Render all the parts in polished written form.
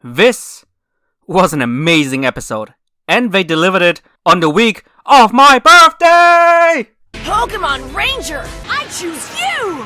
This was an amazing episode, and they delivered it on the week of my birthday! Pokemon Ranger, I choose you!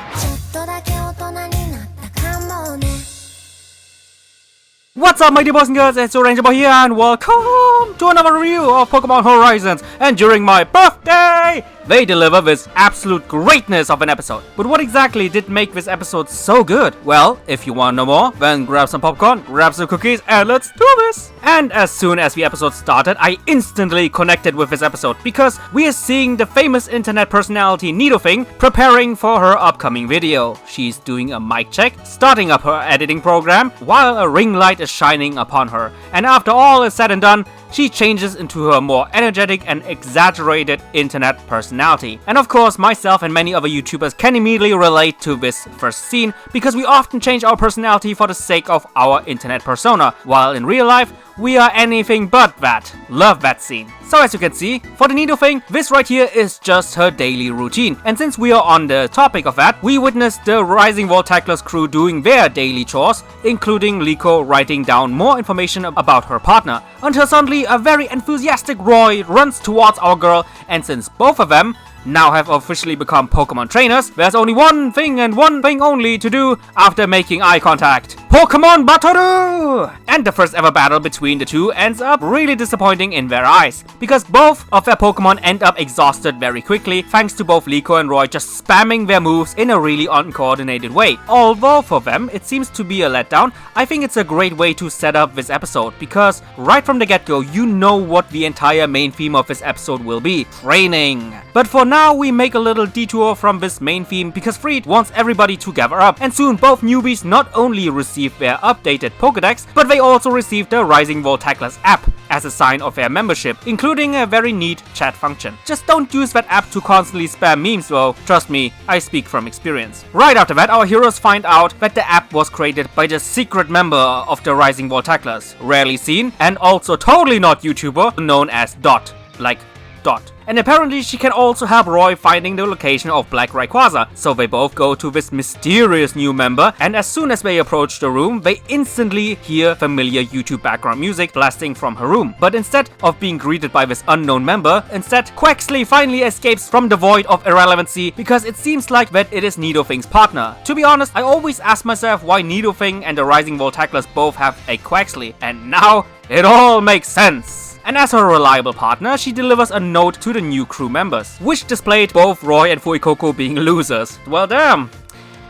What's up, my dear boys and girls, it's your Ranger Boy here, and welcome to another review of Pokemon Horizons. And during my birthday, they deliver this absolute greatness of an episode. But what exactly did make this episode so good? Well, if you want to know more, then grab some popcorn, grab some cookies, and let's do this! And as soon as the episode started, I instantly connected with this episode, because we are seeing the famous internet personality Nidoking preparing for her upcoming video. She's doing a mic check, starting up her editing program, while a ring light is shining upon her. And after all is said and done, she changes into her more energetic and exaggerated internet personality. And of course, myself and many other YouTubers can immediately relate to this first scene, because we often change our personality for the sake of our internet persona, while in real life, we are anything but that. Love that scene. So as you can see, for the Nidoking, this right here is just her daily routine. And since we are on the topic of that, we witnessed the Rising Voltaclers crew doing their daily chores, including Liko writing down more information about her partner, until suddenly a very enthusiastic Roy runs towards our girl, and since both of them now have officially become Pokemon trainers, there's only one thing and one thing only to do after making eye contact. Pokemon Battle! And the first ever battle between the two ends up really disappointing in their eyes, because both of their Pokemon end up exhausted very quickly, thanks to both Liko and Roy just spamming their moves in a really uncoordinated way. Although for them it seems to be a letdown, I think it's a great way to set up this episode, because right from the get-go you know what the entire main theme of this episode will be: training. But for now we make a little detour from this main theme, because Freed wants everybody to gather up, and soon both newbies not only receive their updated Pokédex, but they also receive the Rising Voltaclers app as a sign of their membership, including a very neat chat function. Just don't use that app to constantly spam memes though, trust me, I speak from experience. Right after that, our heroes find out that the app was created by the secret member of the Rising Voltaclers, rarely seen and also totally not YouTuber, known as Dot, like Dot. And apparently she can also help Roy finding the location of Black Rayquaza, so they both go to this mysterious new member, and as soon as they approach the room, they instantly hear familiar YouTube background music blasting from her room. But instead of being greeted by this unknown member, instead Quaxly finally escapes from the void of irrelevancy, because it seems like that it is Nidoking's partner. To be honest, I always ask myself why Nidoking and the Rising Voltaclers both have a Quaxly, and now it all makes sense. And as her reliable partner, she delivers a note to the new crew members, which displayed both Roy and Fuecoco being losers. Well damn,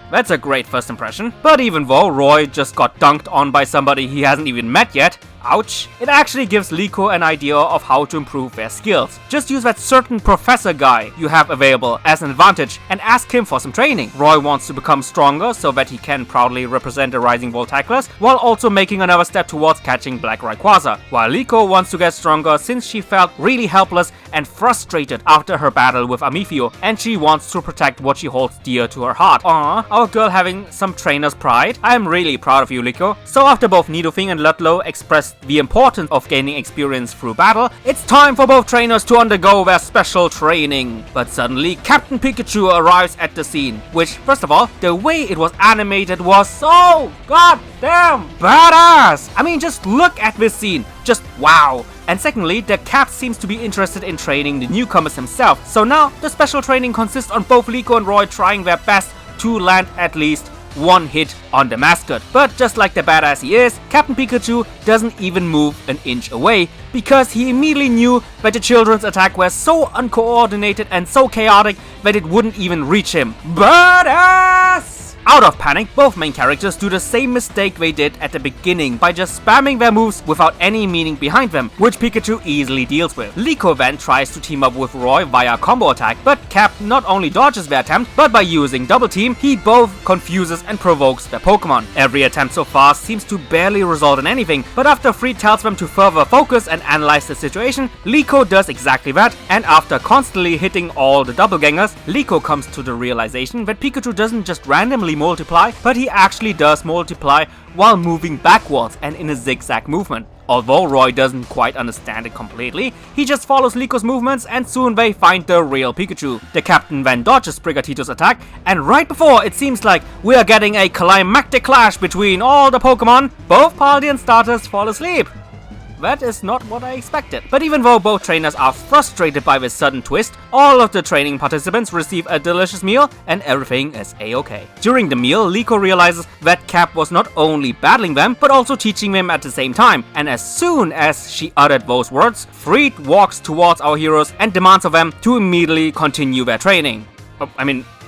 that's a great first impression. But even though Roy just got dunked on by somebody he hasn't even met yet, ouch, it actually gives Liko an idea of how to improve their skills. Just use that certain professor guy you have available as an advantage and ask him for some training. Roy wants to become stronger so that he can proudly represent the Rising Voltaclers, while also making another step towards catching Black Rayquaza, while Liko wants to get stronger since she felt really helpless and frustrated after her battle with Amifio, and she wants to protect what she holds dear to her heart. Aww, our girl having some trainer's pride. I am really proud of you, Liko. So after both Nidoking and Ludlow expressed the importance of gaining experience through battle, it's time for both trainers to undergo their special training. But suddenly, Captain Pikachu arrives at the scene, which, first of all, the way it was animated was so goddamn badass! I mean, just look at this scene, just wow! And secondly, the Cap seems to be interested in training the newcomers himself, so now the special training consists on both Liko and Roy trying their best to land at least one hit on the mascot. But just like the badass he is, Captain Pikachu doesn't even move an inch away, because he immediately knew that the children's attack was so uncoordinated and so chaotic that it wouldn't even reach him. Badass! Out of panic, both main characters do the same mistake they did at the beginning by just spamming their moves without any meaning behind them, which Pikachu easily deals with. Liko then tries to team up with Roy via combo attack, but Cap not only dodges the attempt, but by using double team, he both confuses and provokes the Pokemon. Every attempt so far seems to barely result in anything, but after Freed tells them to further focus and analyze the situation, Liko does exactly that, and after constantly hitting all the doppelgangers, Liko comes to the realization that Pikachu doesn't just randomly multiply, but he actually does multiply while moving backwards and in a zigzag movement. Although Roy doesn't quite understand it completely, he just follows Licos' movements and soon they find the real Pikachu. The captain then dodges Sprigatito's attack, and right before it seems like we are getting a climactic clash between all the Pokemon, both Paldean starters fall asleep. That is not what I expected. But even though both trainers are frustrated by this sudden twist, all of the training participants receive a delicious meal and everything is a-okay. During the meal, Liko realizes that Cap was not only battling them, but also teaching them at the same time. And as soon as she uttered those words, Freed walks towards our heroes and demands of them to immediately continue their training.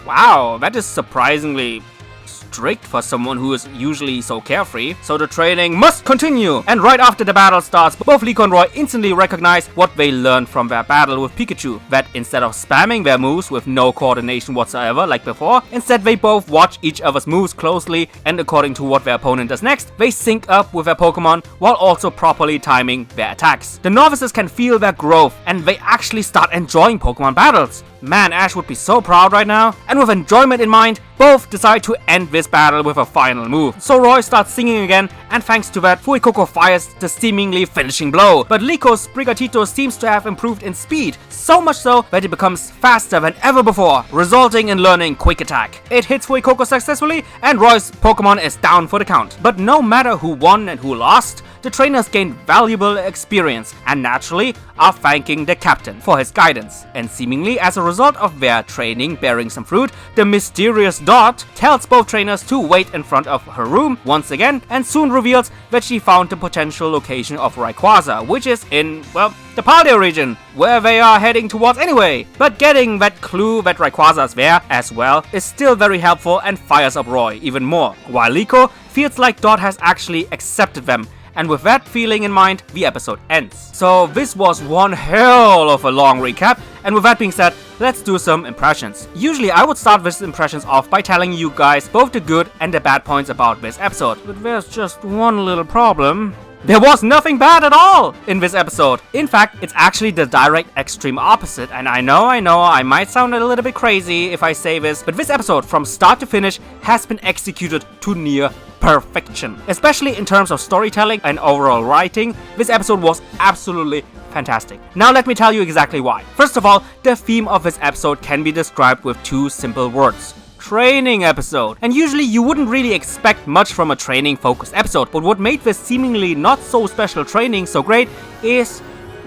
Wow, that is surprisingly strict for someone who is usually so carefree. So the training must continue, and right after the battle starts, both Liko and Roy instantly recognize what they learned from their battle with Pikachu, that instead of spamming their moves with no coordination whatsoever like before, instead they both watch each other's moves closely, and according to what their opponent does next, they sync up with their Pokemon while also properly timing their attacks. The novices can feel their growth, and they actually start enjoying Pokemon battles. Man, Ash would be so proud right now. And with enjoyment in mind, both decide to end this battle with a final move. So Roy starts singing again, and thanks to that, Fuecoco fires the seemingly finishing blow. But Licos' Sprigatito seems to have improved in speed, so much so that it becomes faster than ever before, resulting in learning Quick Attack. It hits Fuecoco successfully, and Roy's Pokemon is down for the count. But no matter who won and who lost, the trainers gained valuable experience and naturally are thanking the captain for his guidance. And seemingly as a result of their training bearing some fruit, the mysterious Dot tells both trainers to wait in front of her room once again and soon reveals that she found the potential location of Rayquaza, which is in, well, the Paldea region, where they are heading towards anyway. But getting that clue that Rayquaza is there as well is still very helpful and fires up Roy even more, while Liko feels like Dot has actually accepted them. And with that feeling in mind, the episode ends. So this was one hell of a long recap, and with that being said, let's do some impressions. Usually I would start these impressions off by telling you guys both the good and the bad points about this episode. But there's just one little problem. There was nothing bad at all in this episode. In fact, it's actually the direct extreme opposite. And I know, I might sound a little bit crazy if I say this, but this episode from start to finish has been executed to near perfection. Especially in terms of storytelling and overall writing, this episode was absolutely fantastic. Now let me tell you exactly why. First of all, the theme of this episode can be described with two simple words. Training episode. And usually you wouldn't really expect much from a training focused episode, but what made this seemingly not so special training so great is,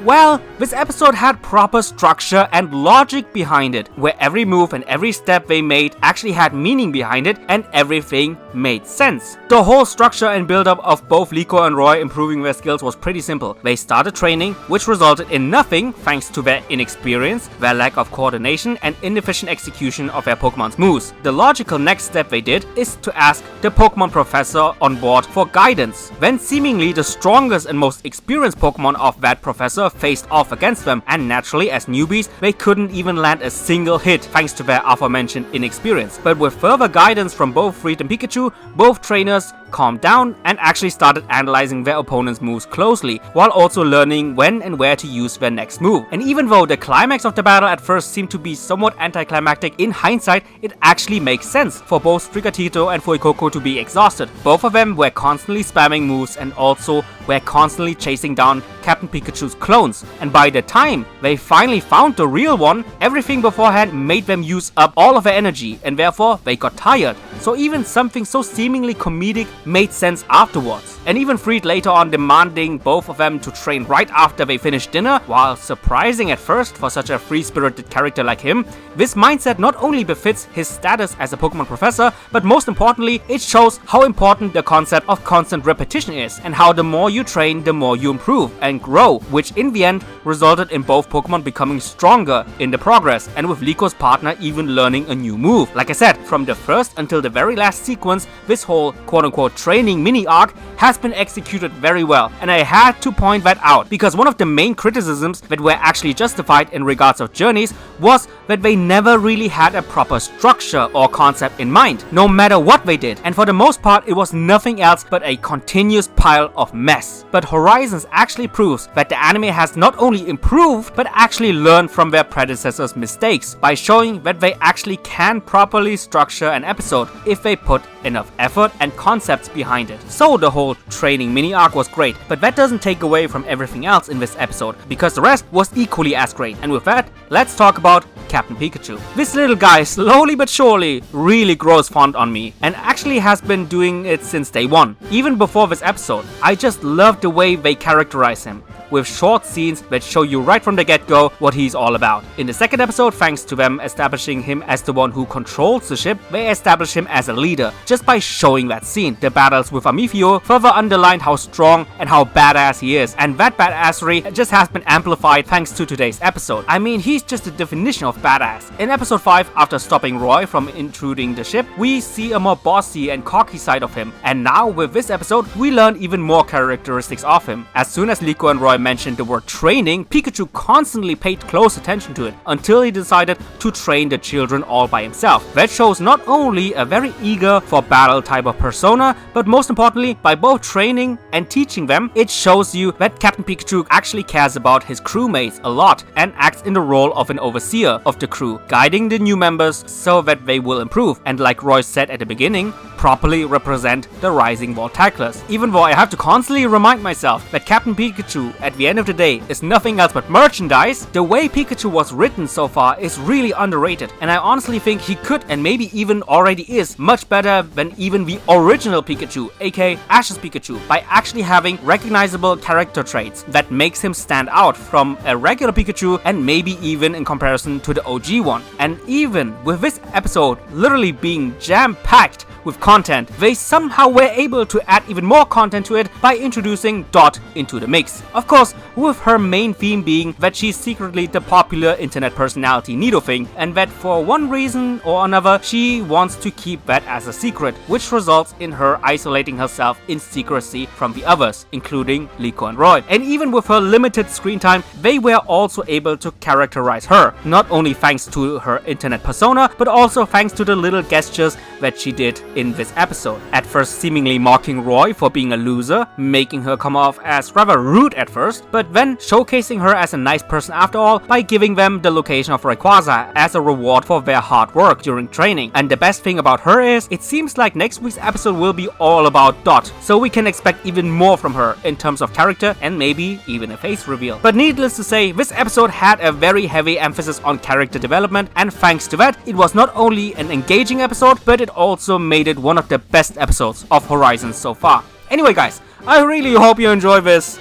well, this episode had proper structure and logic behind it, where every move and every step they made actually had meaning behind it and everything made sense. The whole structure and build-up of both Liko and Roy improving their skills was pretty simple. They started training, which resulted in nothing thanks to their inexperience, their lack of coordination and inefficient execution of their Pokemon's moves. The logical next step they did is to ask the Pokemon professor on board for guidance. Then seemingly the strongest and most experienced Pokemon of that professor faced off against them, and naturally as newbies they couldn't even land a single hit thanks to their aforementioned inexperience. But with further guidance from both Freed and Pikachu, both trainers calmed down and actually started analyzing their opponent's moves closely, while also learning when and where to use their next move. And even though the climax of the battle at first seemed to be somewhat anticlimactic, in hindsight it actually makes sense for both Sprigatito and Fuecoco to be exhausted. Both of them were constantly spamming moves and also were constantly chasing down Captain Pikachu's clones, and by the time they finally found the real one, everything beforehand made them use up all of their energy and therefore they got tired. So even something so seemingly comedic made sense afterwards. And even Freed later on demanding both of them to train right after they finished dinner, while surprising at first for such a free-spirited character like him, this mindset not only befits his status as a Pokemon professor, but most importantly, it shows how important the concept of constant repetition is, and how the more you train, the more you improve and grow, which in the end resulted in both Pokemon becoming stronger in the progress, and with Liko's partner even learning a new move. Like I said, from the first until the very last sequence, this whole quote-unquote training mini-arc has been executed very well, and I had to point that out, because one of the main criticisms that were actually justified in regards of journeys was that they never really had a proper structure or concept in mind, no matter what they did, and for the most part it was nothing else but a continuous pile of mess. But Horizons actually proves that the anime has not only improved but actually learned from their predecessors' mistakes by showing that they actually can properly structure an episode if they put enough effort and concepts behind it. So the whole training mini arc was great, but that doesn't take away from everything else in this episode, because the rest was equally as great. And with that, let's talk about Captain Pikachu. This little guy slowly but surely really grows fond on me, and actually has been doing it since day one. Even before this episode, I just love the way they characterize him, with short scenes that show you right from the get-go what he's all about. In the second episode, thanks to them establishing him as the one who controls the ship, they establish him as a leader just by showing that scene. The battles with Amifio further underlined how strong and how badass he is, and that badassery just has been amplified thanks to today's episode. I mean, he's just the definition of badass. In episode 5, after stopping Roy from intruding the ship, we see a more bossy and cocky side of him, and now with this episode, we learn even more characteristics of him. As soon as Liko and Roy mentioned the word training, Pikachu constantly paid close attention to it until he decided to train the children all by himself. That shows not only a very eager for battle type of persona, but most importantly, by both training and teaching them, it shows you that Captain Pikachu actually cares about his crewmates a lot and acts in the role of an overseer of the crew, guiding the new members so that they will improve, and like Roy said at the beginning, properly represent the rising Voltaclers. Even though I have to constantly remind myself that Captain Pikachu at the end of the day is nothing else but merchandise, the way Pikachu was written so far is really underrated, and I honestly think he could, and maybe even already is, much better than even the original Pikachu, aka Ash's Pikachu, by actually having recognizable character traits that makes him stand out from a regular Pikachu, and maybe even in comparison to the OG one. And even with this episode literally being jam-packed with content, they somehow were able to add even more content to it by introducing Dot into the mix. Of course, with her main theme being that she's secretly the popular internet personality Nidothing, and that for one reason or another she wants to keep that as a secret, which results in her isolating herself in secrecy from the others, including Liko and Roy. And even with her limited screen time, they were also able to characterize her, not only thanks to her internet persona, but also thanks to the little gestures that she did in this episode. At first seemingly mocking Roy for being a loser, making her come off as rather rude at first, but then showcasing her as a nice person after all by giving them the location of Rayquaza as a reward for their hard work during training. And the best thing about her is, it seems like next week's episode will be all about Dot, so we can expect even more from her in terms of character and maybe even a face reveal. But needless to say, this episode had a very heavy emphasis on character development, and thanks to that, it was not only an engaging episode, but it also made it one of the best episodes of Horizon so far. Anyway guys, I really hope you enjoy this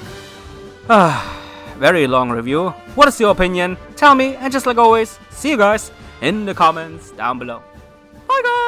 very long review. What is your opinion? Tell me, and just like always, see you guys in the comments down below. Bye guys!